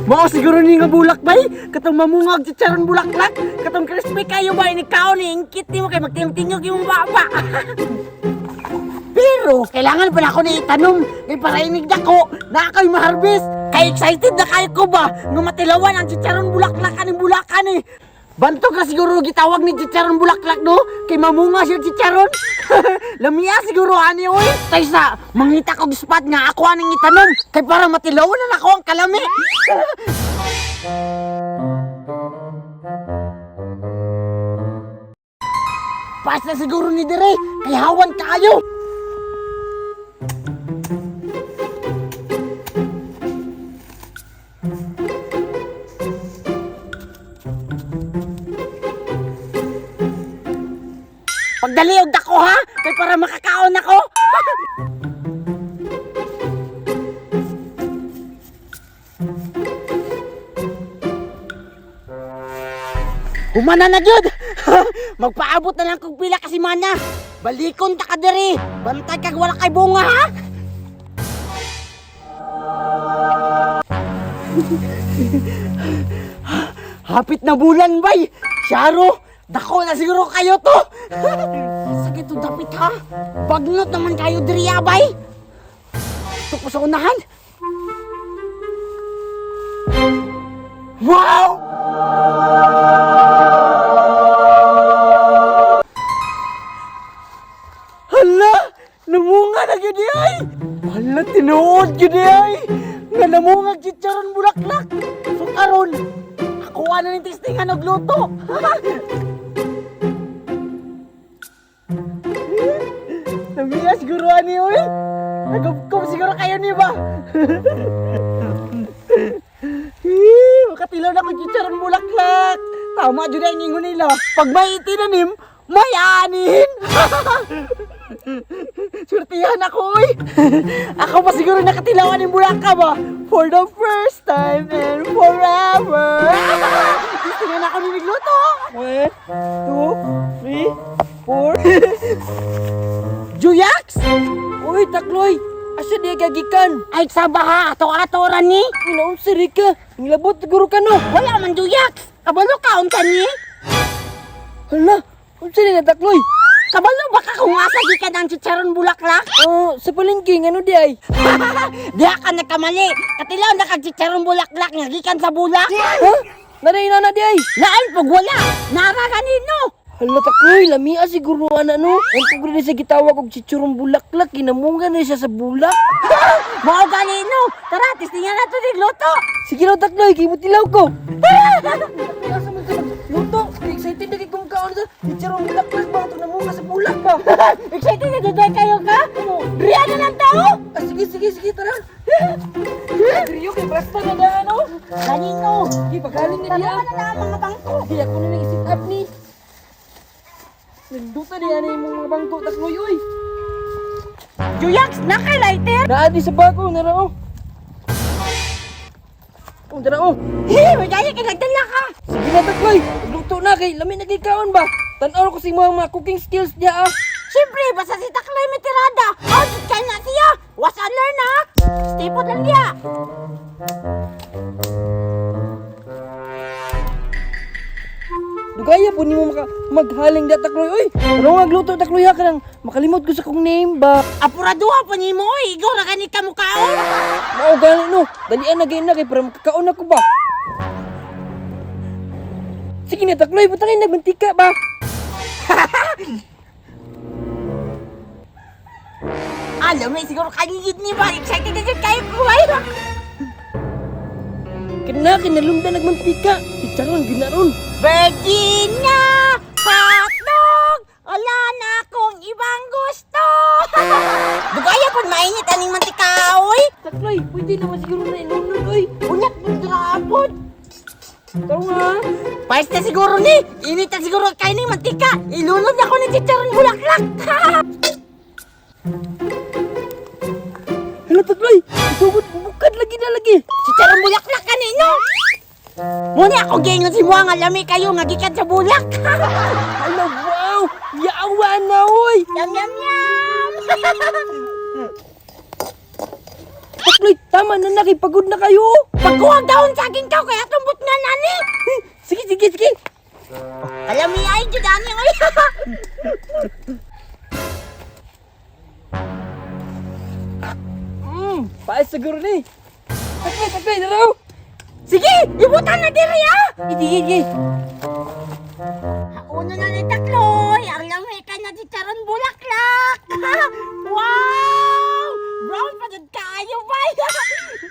Mao siguro ni nga bulak bay, katong mamungag chicharon bulaklak, katong crispy kayo ba ni kaon ni ingkit nimo kay magtingtingog yung baba. Pero kailangan pala ako ni itanong, kay para inig dako na ako'y ma-harvest. Kay excited na kayo ko ba nga matilawan ang chicharon bulaklak aning bulakan eh. Bantog ka siguro gitawag ni chicharon bulaklak no? Kay mamunga siya chicharon. Lamia siguro ani oy. Taysa, mangita kog spot nga ako aning itanom. Kay para matilawan na ako ang kalami. Pas na siguro ni dire, kay hawan kayo. Pagdali og dako ha, kay para makakaon ako. Humana na gyud. Magpaabot na lang kog pila kasi mana. Balikon ta ka diri. Bantay kag wala kay bunga ha. Hapit na bulan bay. Syaro, dako na siguro kayo to. Sakit to dapit ha. Bagnot naman kayo diri bay. Ito ko sa unahan. Wow! Hala! Namunga na gyud ay! Hala, tinuod gyud ay! Nga namunga chicharon bulaklak! So karon, ako na ning testingan og luto! Namiya siguro ani oy! Nagupkom siguro kayo ni ba? Makatilaw na ko chicharon bulaklak! Tama dyan ang ingon nila. Pag may itinanim, may anin! Surtihan ako eh! Ako pa siguro nakatilawan ng bulaka ba? For the first time and forever! Gusto na ako ninigluto! 1, 2, 3, 4 Juyaks! Uy, Takloy! Asa di gagikan? Ay, sabaha! Ato-ato rani! Inaon siri ka? Nilabot siguro ka no? Wala man Juyaks! Kabalo ka, unta ni? Hala! Unsa ni na Takloy? Kabalo baka kung asa di ka ng chicharon bulaklak? Sa palengke ano di ay? Diha ka nagkamali! Katilaw na kag chicharon bulaklak nga gikan sa bulak! Ha? Naday na di ay? Lain pag wala! Nara kanino! Hala Takloy, lamia siguro ana no? Ang pagre sa gitawag og chichurong bulaklak, kinamungan na siya sa bulak. Mao galino! Tara, testingan na to luto! Sige raw Takloy, kimutilaw ko. Asa man ka luto? Excited na kay kung kaon sa chichurong bulaklak ba ito namunga sa bulak ba? Excited na doon kayo ka? Riya na lang tao! Sige, tara. Rio kay basta na da ano? Kanino? Di pagaling na diya. Tama na ang mga bangko! Di ako na nag-isip up ni. Nagduta diya na yung mga bangko Takloy uy. Juyaks, naka-lighter! Naadi sa bako, narao. Narao. May kaya ka nagdala ka! Sige na Takloy, luto na kay lamin na kay kaon ba? Tanaw ko si mga cooking skills niya ah. Siyempre, basta si Takloy may tirada! Audit ka na siya! Was and learn ha! Stipot lang niya! Dugaya po nimo maghaling da Takloy uy. Ano nga gluto Takloy ha kanang makalimot ko sa kong name ba? Apuraduha pa ni mo eh! Ikaw na kanit ka mukhaon! Mao gani no. Dalian na gayna kay para makakaon ako ba. Sige na Takloy, butangin na mantika ba? Alam mo, siguro kanigid ni ba? Excited na dyan kayo kuhay! Kinalumda nagmantika. Icharon ginaron. Virginia! Hotdog! Wala na akong ibang gusto! Dugaya po mainit aning mantika, oy! Takloy, pwede naman siguro na inunod uy. Unyat mo drapot! Taro nga. Pais na siguro ni! Init na siguro kayo ni mantika! Ilunod ako ni chicharon bulaklak! Hala Takloy, isubot bukad lagi na lagi. Chicharon bulaklak kanino! Muna ako gingon si Mua nga lami kayo nga gikan sa bulak! Hala wow, yawa na uy. Yum yum yum! Takloy, tama na nakipagod na kayo. Pagkuwag daon sa akin ka, kaya tumbot nga nani. Sige, sige, sige. Alam niya ay dyan ani, oy. Paes siguro ni. Takloy, takloy, daraw. Sige, ibutan na diri ha. Sige, sige. Una na ni Takloy, ang lamay ka na si Charon Bulaklak. Wow! Brown pa dyan kayo ba?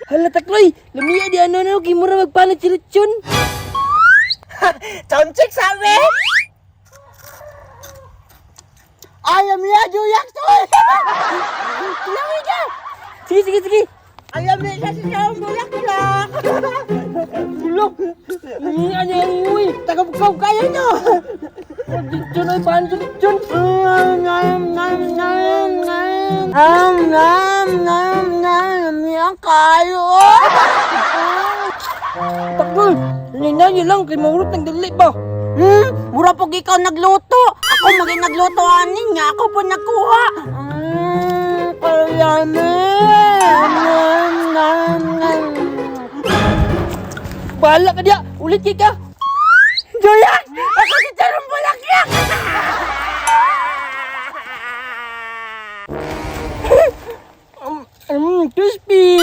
Hala, takloy. Lamiya di ano-ano, kimura magpanat si Lechon. Sound check sabi? Alam niya, Juyak Soy! Lamay ka! Sige, sige, sige. Alam niya ka si Charon Bulaklak. Bulok. Lamiya niya ang iuwi. Tagabkaw kayo no! Lechon ay paano si Lechon? Niya kayo! Takloy, nina niyo lang kay maurot ng dali ba? Mura po ikaw nagluto. Ako maging nagluto anin nga. Ako po nagkuha. Bahala ka diya. Ulit ka. Juyak! Ako si Charon Bulaklak! Crispy.